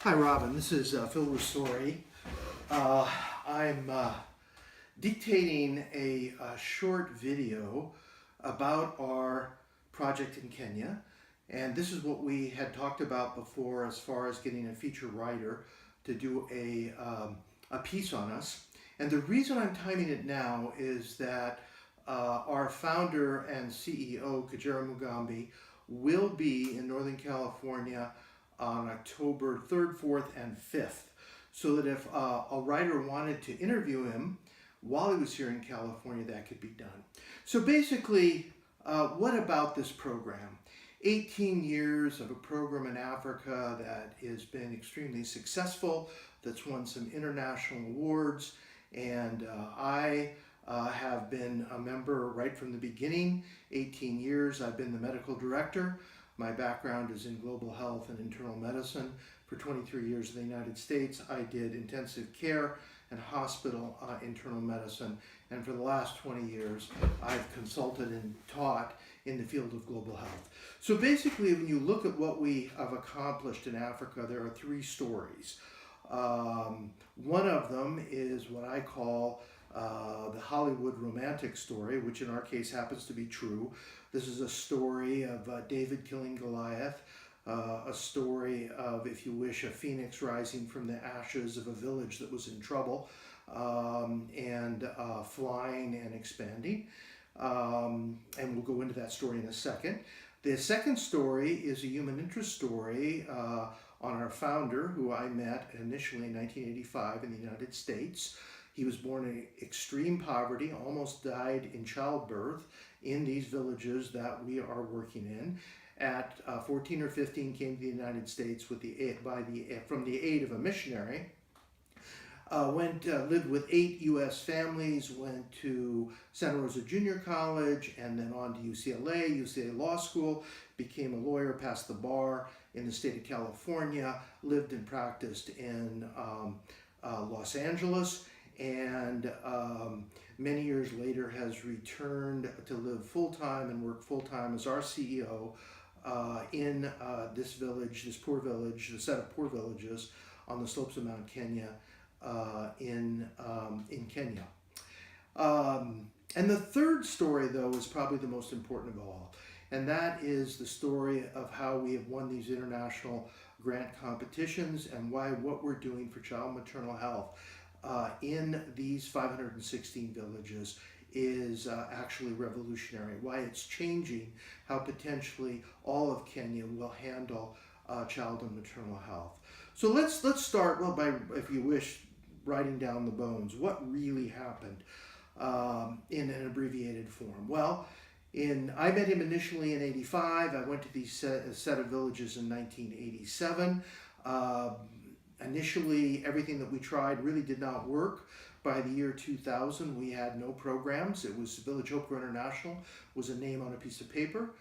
Hi, Robin. This is Phil Rusori. I'm dictating a short video about our project in Kenya. And this is what we had talked about before as far as getting a feature writer to do a piece on us. And the reason I'm timing it now is that our founder and CEO, Kajira Mugambi, will be in Northern California on October 3rd, 4th, and 5th. So that if a writer wanted to interview him while he was here in California, that could be done. So basically, what about this program? 18 years of a program in Africa that has been extremely successful, that's won some international awards, and I have been a member right from the beginning. 18 years, I've been the medical director. My background is in global health and internal medicine. For 23 years in the United States, I did intensive care and hospital internal medicine. And for the last 20 years, I've consulted and taught in the field of global health. So basically, when you look at what we have accomplished in Africa, there are three stories. One of them is what I call the Hollywood romantic story, which in our case happens to be true. This is a story of David killing Goliath, a story of, if you wish, a phoenix rising from the ashes of a village that was in trouble, and flying and expanding. And we'll go into that story in a second. The second story is a human interest story on our founder, who I met initially in 1985 in the United States. He was born in extreme poverty, almost died in childbirth in these villages that we are working in. At 14 or 15, came to the United States with from the aid of a missionary. Lived with 8 U.S. families, went to Santa Rosa Junior College, and then on to UCLA Law School, became a lawyer, passed the bar in the state of California, lived and practiced in Los Angeles, and many years later has returned to live full-time and work full-time as our CEO in this village, this poor village, the set of poor villages on the slopes of Mount Kenya in Kenya. And the third story, though, is probably the most important of all, and that is the story of how we have won these international grant competitions and what we're doing for child maternal health in these 516 villages is actually revolutionary. Why it's changing how potentially all of Kenya will handle child and maternal health. So let's start, well, by, if you wish, writing down the bones. What really happened in an abbreviated form? Well, I met him initially in 85. I went to these set of villages in 1987. Initially, everything that we tried really did not work. By the year 2000, we had no programs. It was Village HopeCore International, was a name on a piece of paper.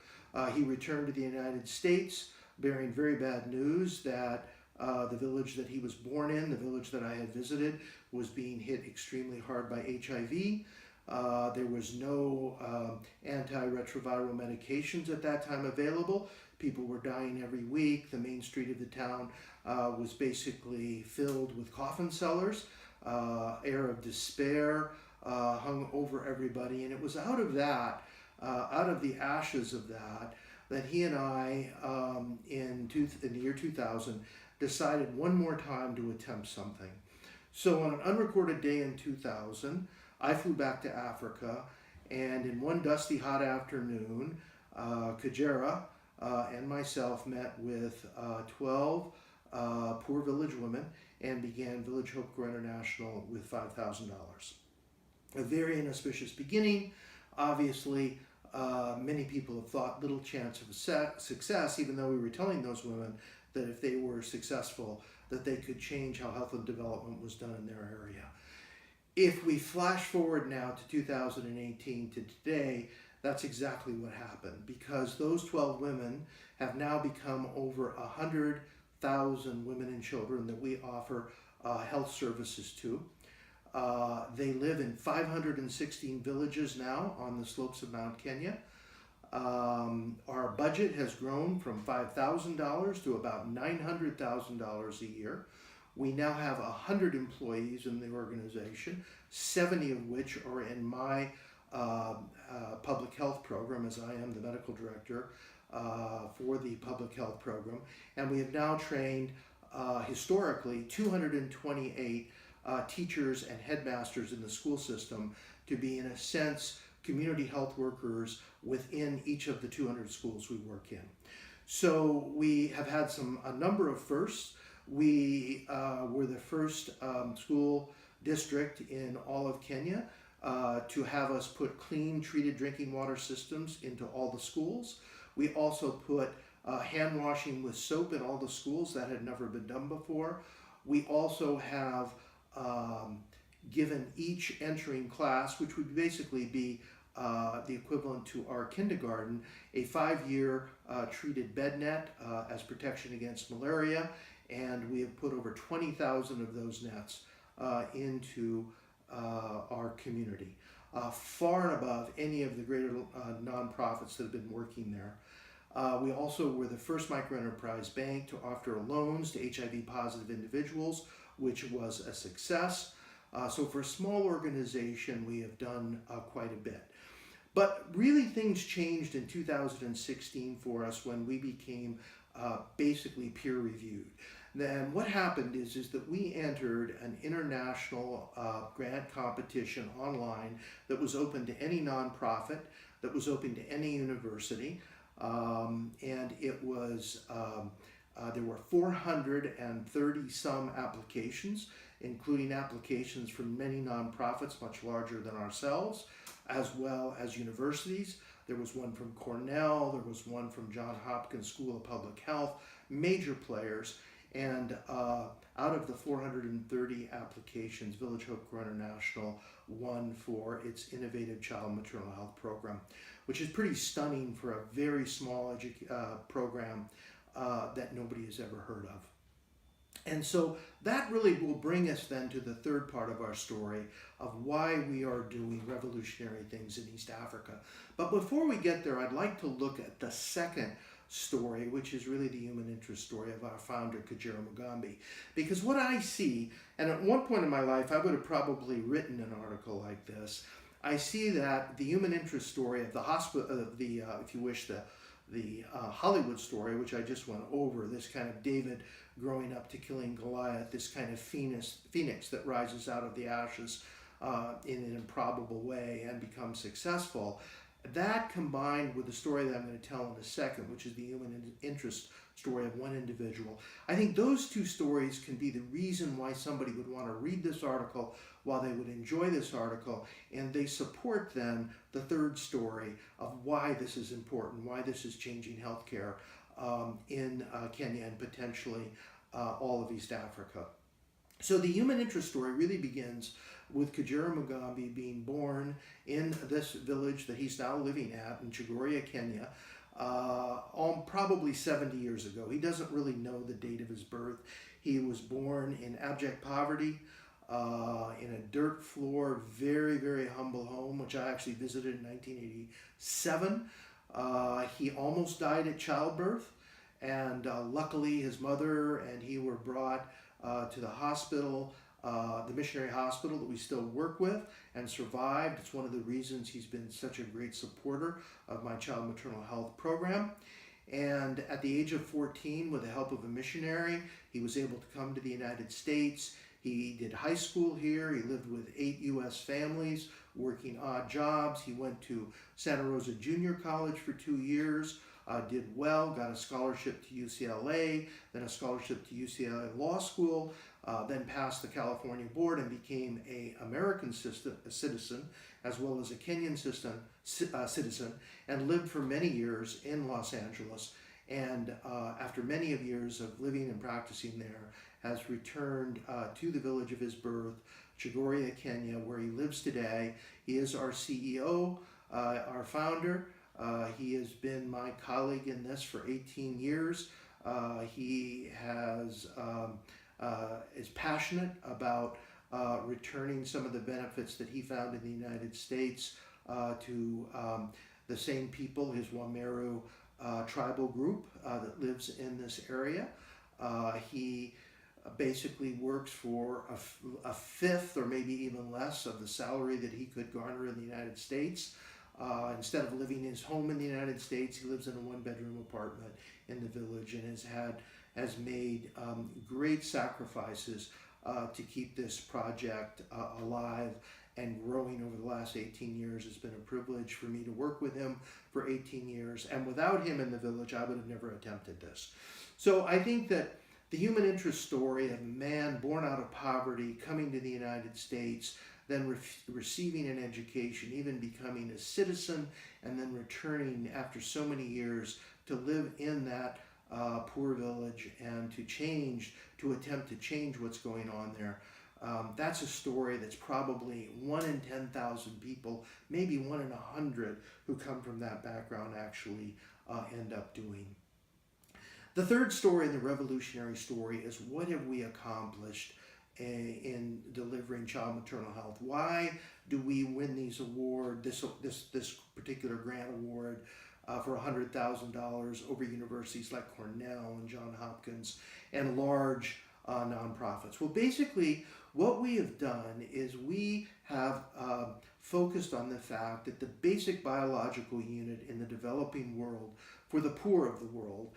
He returned to the United States bearing very bad news that the village that he was born in, the village that I had visited, was being hit extremely hard by HIV. There was no antiretroviral medications at that time available. People were dying every week. The main street of the town was basically filled with coffin sellers. Air of despair hung over everybody, and it was out of that, out of the ashes of that, that he and I, in the year 2000, decided one more time to attempt something. So on an unrecorded day in 2000, I flew back to Africa, and in one dusty hot afternoon, Kajira and myself met with 12 poor village women and began Village HopeCore International with $5,000. A very inauspicious beginning. Obviously, many people have thought little chance of success, even though we were telling those women that if they were successful, that they could change how health and development was done in their area. If we flash forward now to 2018 to today, that's exactly what happened, because those 12 women have now become over 100,000 women and children that we offer health services to. They live in 516 villages now on the slopes of Mount Kenya. Our budget has grown from $5,000 to about $900,000 a year. We now have 100 employees in the organization, 70 of which are in my public health program, as I am the medical director for the public health program. And we have now trained historically 228 teachers and headmasters in the school system to be, in a sense, community health workers within each of the 200 schools we work in. So we have had a number of firsts. We were the first school district in all of Kenya to have us put clean, treated drinking water systems into all the schools. We also put hand washing with soap in all the schools. That had never been done before. We also have given each entering class, which would basically be the equivalent to our kindergarten, a 5-year treated bed net as protection against malaria, and we have put over 20,000 of those nets into our community, far and above any of the greater nonprofits that have been working there. We also were the first microenterprise bank to offer loans to HIV positive individuals, which was a success. So for a small organization, we have done quite a bit. But really things changed in 2016 for us when we became basically peer reviewed. Then what happened is that we entered an international grant competition online that was open to any nonprofit, that was open to any university, and it was there were 430 some applications, including applications from many nonprofits much larger than ourselves, as well as universities. There was one from Cornell, there was one from Johns Hopkins School of Public Health, major players. And out of the 430 applications, Village HopeCore International won for its innovative child maternal health program, which is pretty stunning for a very small program that nobody has ever heard of. And so that really will bring us then to the third part of our story of why we are doing revolutionary things in East Africa. But before we get there, I'd like to look at the second story, which is really the human interest story of our founder, Kajira Mugambi. Because what I see, and at one point in my life I would have probably written an article like this, I see that the human interest story of the hospital, if you wish, the Hollywood story, which I just went over, this kind of David growing up to killing Goliath, this kind of phoenix that rises out of the ashes in an improbable way and becomes successful. That combined with the story that I'm going to tell in a second, which is the human interest story of one individual, I think those two stories can be the reason why somebody would want to read this article, while they would enjoy this article, and they support then the third story of why this is important, why this is changing healthcare in Kenya and potentially all of East Africa. So the human interest story really begins with Kajira Mugambi being born in this village that he's now living at in Chogoria, Kenya, probably 70 years ago. He doesn't really know the date of his birth. He was born in abject poverty, in a dirt floor, very, very humble home, which I actually visited in 1987. He almost died at childbirth, and luckily his mother and he were brought to the hospital, the missionary hospital that we still work with, and survived. It's one of the reasons he's been such a great supporter of my child maternal health program. And at the age of 14, with the help of a missionary, he was able to come to the United States. He did high school here. He lived with 8 U.S. families, working odd jobs. He went to Santa Rosa Junior College for 2 years, did well, got a scholarship to UCLA, then a scholarship to UCLA Law School, then passed the California board and became an American citizen, as well as a Kenyan citizen, and lived for many years in Los Angeles. And after many of years of living and practicing there, has returned to the village of his birth, Chogoria, Kenya, where he lives today. He is our CEO, our founder. He has been my colleague in this for 18 years. He is passionate about returning some of the benefits that he found in the United States to the same people, his Wameru tribal group that lives in this area. He basically works for a fifth or maybe even less of the salary that he could garner in the United States. Instead of living in his home in the United States, he lives in a one-bedroom apartment in the village and has made great sacrifices to keep this project alive and growing over the last 18 years. It's been a privilege for me to work with him for 18 years, and without him in the village, I would have never attempted this. So I think that the human interest story of a man born out of poverty, coming to the United States, then receiving an education, even becoming a citizen, and then returning after so many years to live in that poor village and to attempt to change what's going on there. That's a story that's probably 1 in 10,000 people, maybe 1 in 100 who come from that background actually end up doing. The third story, the revolutionary story, is what have we accomplished in delivering child maternal health? Why do we win these awards, this particular grant award for $100,000 over universities like Cornell and Johns Hopkins and large nonprofits? Well, basically, what we have done is we have focused on the fact that the basic biological unit in the developing world for the poor of the world,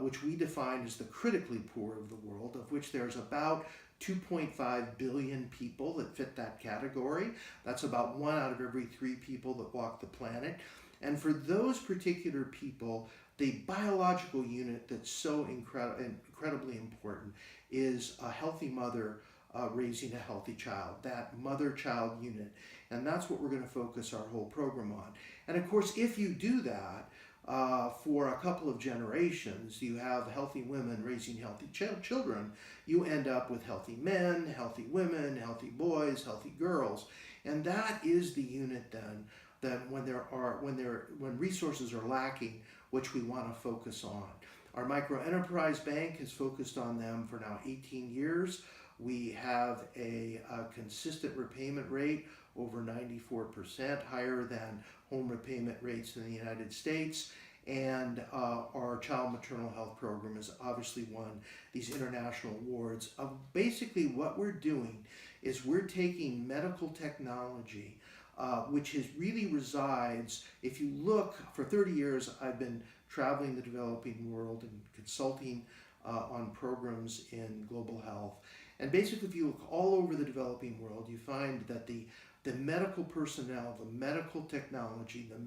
which we define as the critically poor of the world, of which there's about 2.5 billion people that fit that category. That's about 1 out of every 3 people that walk the planet. And for those particular people, the biological unit that's so incredibly important is a healthy mother raising a healthy child, that mother-child unit. And that's what we're going to focus our whole program on. And of course, if you do that, for a couple of generations, you have healthy women raising healthy children, you end up with healthy men, healthy women, healthy boys, healthy girls. And that is the unit then that when resources are lacking, which we want to focus on. Our microenterprise bank has focused on them for now 18 years. We have a consistent repayment rate over 94%, higher than home repayment rates in the United States. And our child maternal health program has obviously won these international awards. Basically what we're doing is we're taking medical technology, which really resides, if you look, for 30 years I've been traveling the developing world and consulting on programs in global health. And basically, if you look all over the developing world, you find that the medical personnel, the medical technology, the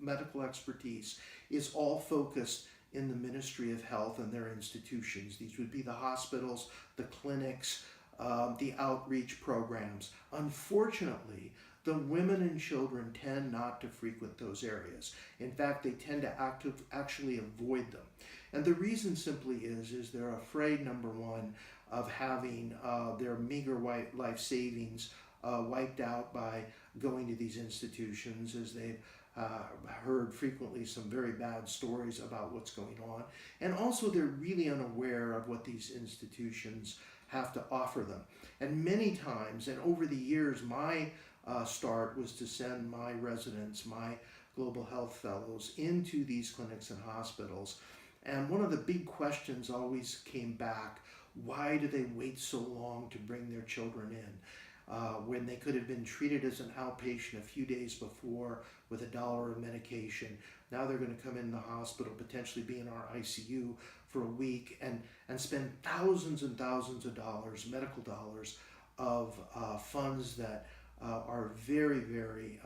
medical expertise is all focused in the Ministry of Health and their institutions. These would be the hospitals, the clinics, the outreach programs. Unfortunately, the women and children tend not to frequent those areas. In fact, they tend to actually avoid them. And the reason simply is they're afraid, number one, of having their meager life savings wiped out by going to these institutions, as they've heard frequently some very bad stories about what's going on. And also they're really unaware of what these institutions have to offer them. And many times, and over the years, my start was to send my residents, my global health fellows, into these clinics and hospitals. And one of the big questions always came back: why do they wait so long to bring their children in when they could have been treated as an outpatient a few days before with $1 of medication? Now they're going to come in the hospital, potentially be in our ICU for a week, and spend thousands and thousands of dollars, medical dollars, of funds that are very, very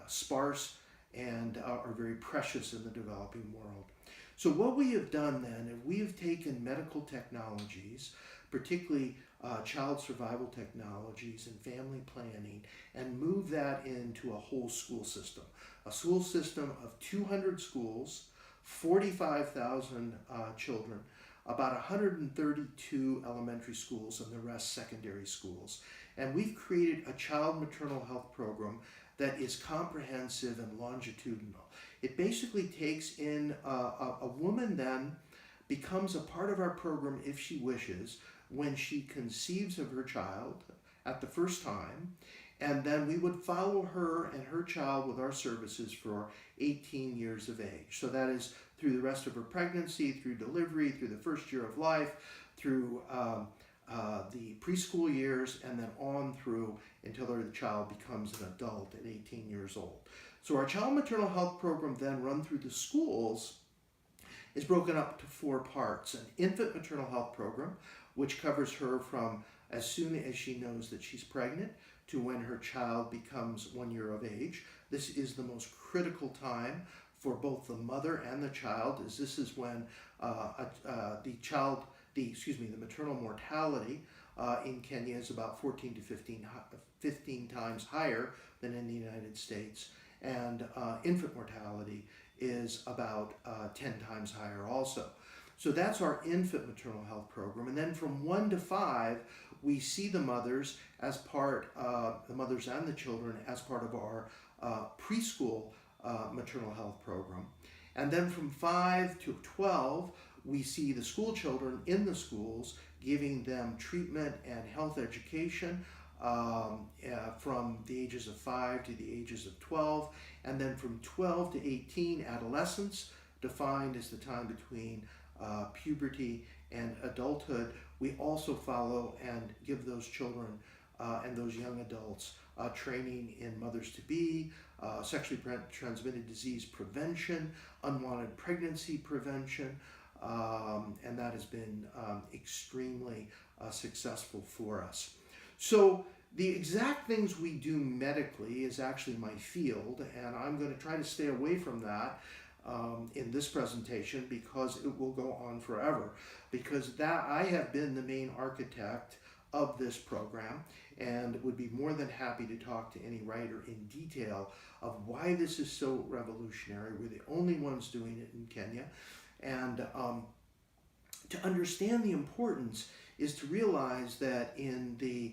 sparse and are very precious in the developing world. So what we have done then is we have taken medical technologies, particularly child survival technologies and family planning, and moved that into a whole school system. A school system of 200 schools, 45,000 children, about 132 elementary schools, and the rest secondary schools. And we've created a child maternal health program that is comprehensive and longitudinal. It basically takes in a woman then becomes a part of our program if she wishes when she conceives of her child at the first time, And then we would follow her and her child with our services for 18 years of age. So that is through the rest of her pregnancy, through delivery, through the first year of life, through the preschool years, and then on through until the child becomes an adult at 18 years old. So our child maternal health program, then run through the schools, is broken up to 4 parts. An infant maternal health program, which covers her from as soon as she knows that she's pregnant to when her child becomes 1 year of age. This is the most critical time for both the mother and the child, as this is when the maternal mortality in Kenya is about 14 to 15 times higher than in the United States, and infant mortality is about 10 times higher also. So that's our infant maternal health program. And then from 1 to 5, we see the mothers as part, the mothers and the children as part of our preschool maternal health program. And then from 5 to 12, we see the school children in the schools, giving them treatment and health education from the ages of 5 to the ages of 12. And then from 12 to 18, adolescence, defined as the time between puberty and adulthood. We also follow and give those children and those young adults training in mothers-to-be, sexually transmitted disease prevention, unwanted pregnancy prevention, and that has been extremely successful for us. So the exact things we do medically is actually my field, and I'm going to try to stay away from that in this presentation because it will go on forever, because that I have been the main architect of this program and would be more than happy to talk to any writer in detail of why this is so revolutionary. We're the only ones doing it in Kenya, and to understand the importance is to realize that in the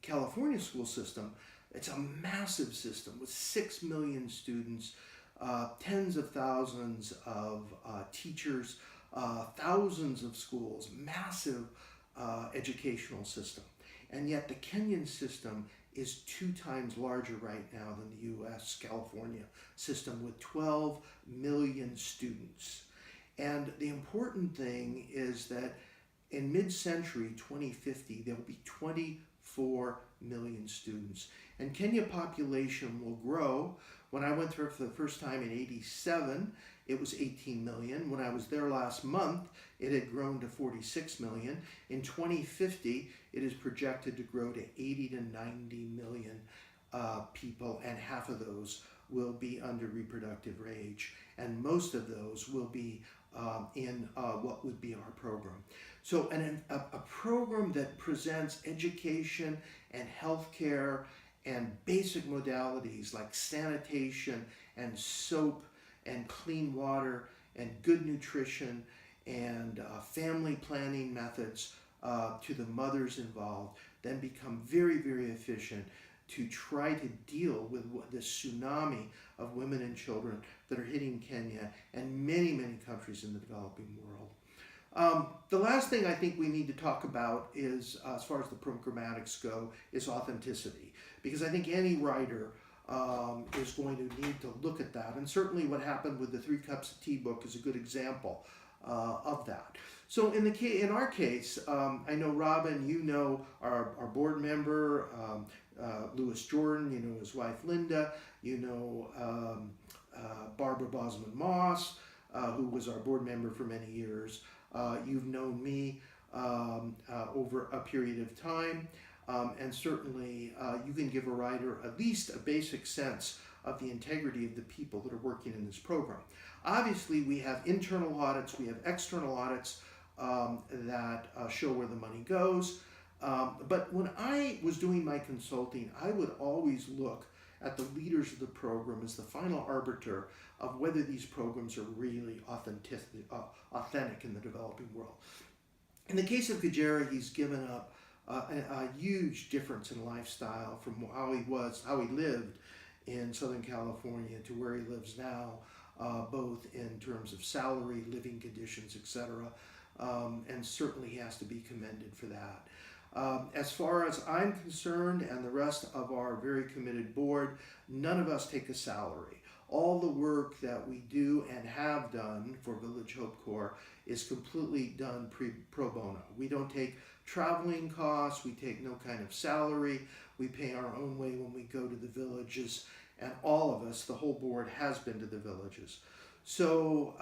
California school system, it's a massive system with 6 million students, tens of thousands of teachers, thousands of schools, massive educational system. And yet the Kenyan system is 2 times larger right now than the US California system with 12 million students. And the important thing is that in mid-century 2050, there will be 24 million students. And Kenya population will grow. When I went there for the first time in '87, it was 18 million. When I was there last month, it had grown to 46 million. In 2050, it is projected to grow to 80 to 90 million people, and half of those will be under reproductive age, and most of those will be in what would be our program. So a program that presents education and healthcare and basic modalities like sanitation and soap and clean water and good nutrition and family planning methods to the mothers involved, then become very, very efficient to try to deal with this tsunami of women and children that are hitting Kenya and many, many countries in the developing world. The last thing I think we need to talk about is, as far as the programmatics go, is authenticity. Because I think any writer is going to need to look at that. And certainly what happened with the 3 Cups of Tea book is a good example of that. So in our case, I know Robin, you know our board member, Louis Jordan, you know his wife Linda, you know Barbara Bosman Moss, who was our board member for many years. You've known me over a period of time, and certainly you can give a writer at least a basic sense of the integrity of the people that are working in this program. Obviously, we have internal audits, we have external audits that show where the money goes. But when I was doing my consulting, I would always look at the leaders of the program as the final arbiter of whether these programs are really authentic in the developing world. In the case of Kajera, he's given up a huge difference in lifestyle from how he lived in Southern California to where he lives now, both in terms of salary, living conditions, etc. And certainly he has to be commended for that. As far as I'm concerned, and the rest of our very committed board, none of us take a salary. All the work that we do and have done for Village HopeCore is completely done pro bono. We don't take traveling costs, we take no kind of salary, we pay our own way when we go to the villages, and all of us, the whole board, has been to the villages. So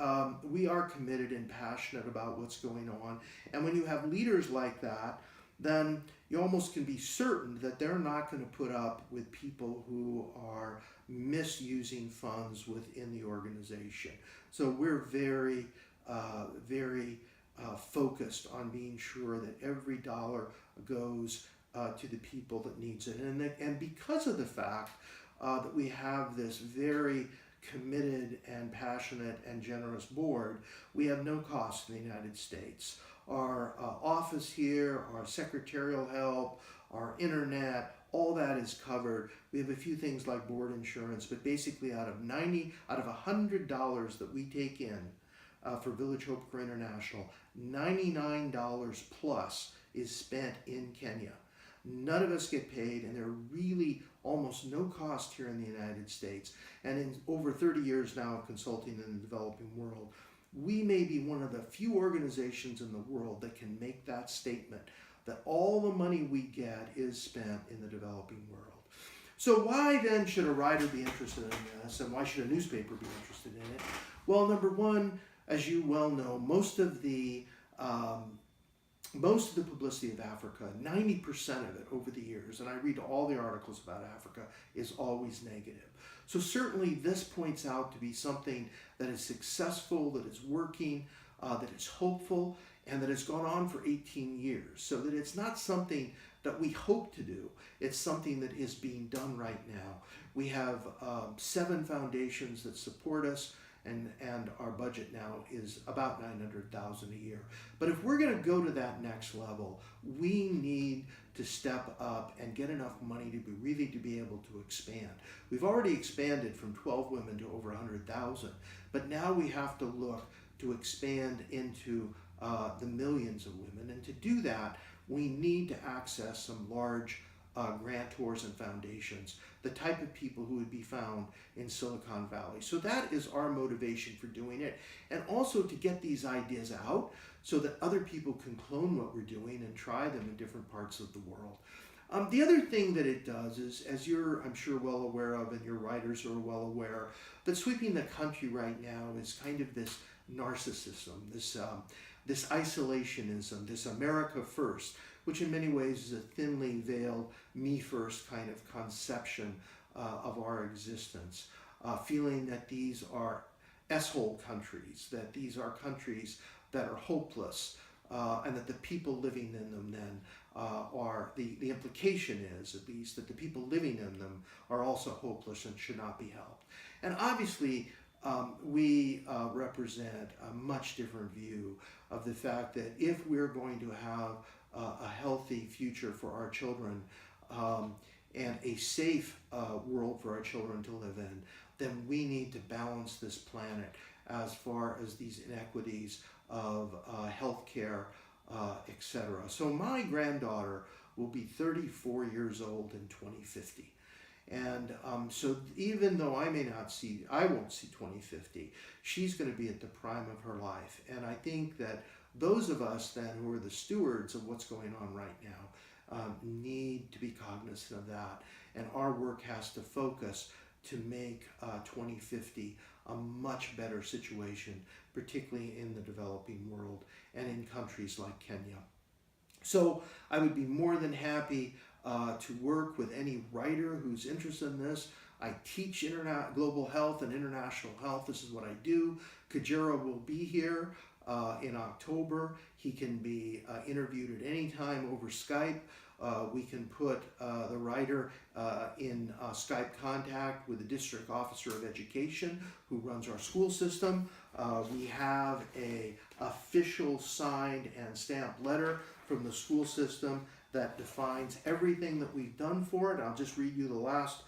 we are committed and passionate about what's going on. And when you have leaders like that, then you almost can be certain that they're not going to put up with people who are misusing funds within the organization. So we're very, very focused on being sure that every dollar goes to the people that needs it. And because of the fact that we have this very committed and passionate and generous board, we have no cost in the United States. Our office here, our secretarial help, our internet, all that is covered. We have a few things like board insurance, but basically out of $100 that we take in for Village HopeCore International, $99 plus is spent in Kenya. None of us get paid, and there are really almost no cost here in the United States. And in over 30 years now of consulting in the developing world, we may be one of the few organizations in the world that can make that statement, that all the money we get is spent in the developing world. So why then should a writer be interested in this, and why should a newspaper be interested in it? Well, number one, as you well know, most of the publicity of Africa, 90% of it over the years, and I read all the articles about Africa, is always negative. So certainly this points out to be something that is successful, that is working, that is hopeful, and that has gone on for 18 years. So that it's not something that we hope to do. It's something that is being done right now. We have 7 foundations that support us, and our budget now is about $900,000 a year. But if we're going to go to that next level, we need to step up and get enough money to be able to expand. We've already expanded from 12 women to over 100,000, but now we have to look to expand into the millions of women. And to do that, we need to access some large grantors and foundations, the type of people who would be found in Silicon Valley. So that is our motivation for doing it, and also to get these ideas out so that other people can clone what we're doing and try them in different parts of the world. The other thing that it does is, as you're, I'm sure, well aware of, and your writers are well aware, that sweeping the country right now is kind of this narcissism, this isolationism, this America first, which in many ways is a thinly veiled me first kind of conception of our existence, feeling that these are S-hole countries, that these are countries that are hopeless, and that the people living in them then are, the implication is at least that the people living in them are also hopeless and should not be helped. And obviously we represent a much different view of the fact that if we're going to have a healthy future for our children and a safe world for our children to live in, then we need to balance this planet as far as these inequities of health care, etc. So my granddaughter will be 34 years old in 2050. And so even though I won't see 2050, she's going to be at the prime of her life. And I think that those of us then who are the stewards of what's going on right now need to be cognizant of that. And our work has to focus to make 2050 a much better situation, particularly in the developing world and in countries like Kenya. So I would be more than happy to work with any writer who's interested in this. I teach global health and international health. This is what I do. Kajira will be here in October. He can be interviewed at any time over Skype. We can put the writer in Skype contact with the district officer of education who runs our school system. We have an official signed and stamped letter from the school system that defines everything that we've done for it. I'll just read you the last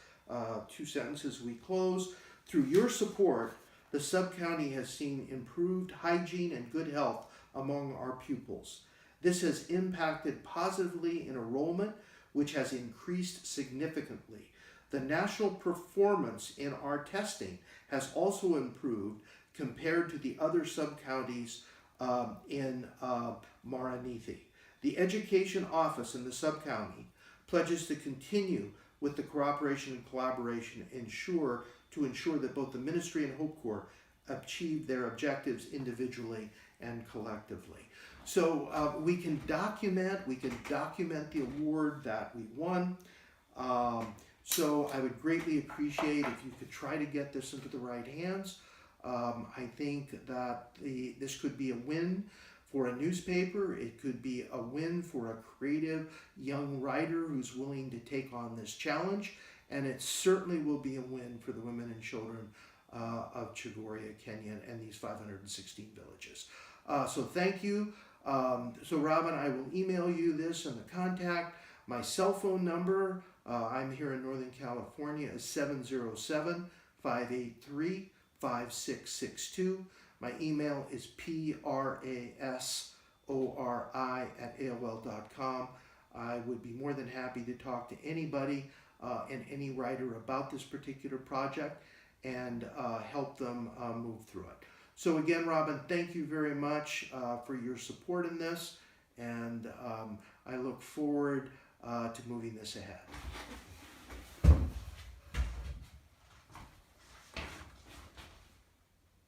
2 sentences we close. Through your support, the sub-county has seen improved hygiene and good health among our pupils. This has impacted positively in enrollment, which has increased significantly. The national performance in our testing has also improved compared to the other sub-counties in Maranithi. The Education Office in the sub-county pledges to continue with the cooperation and collaboration to ensure that both the ministry and HopeCore achieve their objectives individually and collectively. So we can document the award that we won. So I would greatly appreciate if you could try to get this into the right hands. I think that this could be a win for a newspaper. It could be a win for a creative young writer who's willing to take on this challenge. And it certainly will be a win for the women and children of Chogoria, Kenya, and these 516 villages. So thank you. So Robin, I will email you this and the contact. My cell phone number, I'm here in Northern California, is 707-583-5662. My email is prasori@aol.com. I would be more than happy to talk to anybody and any writer about this particular project and help them move through it. So again, Robin, thank you very much for your support in this, and I look forward to moving this ahead.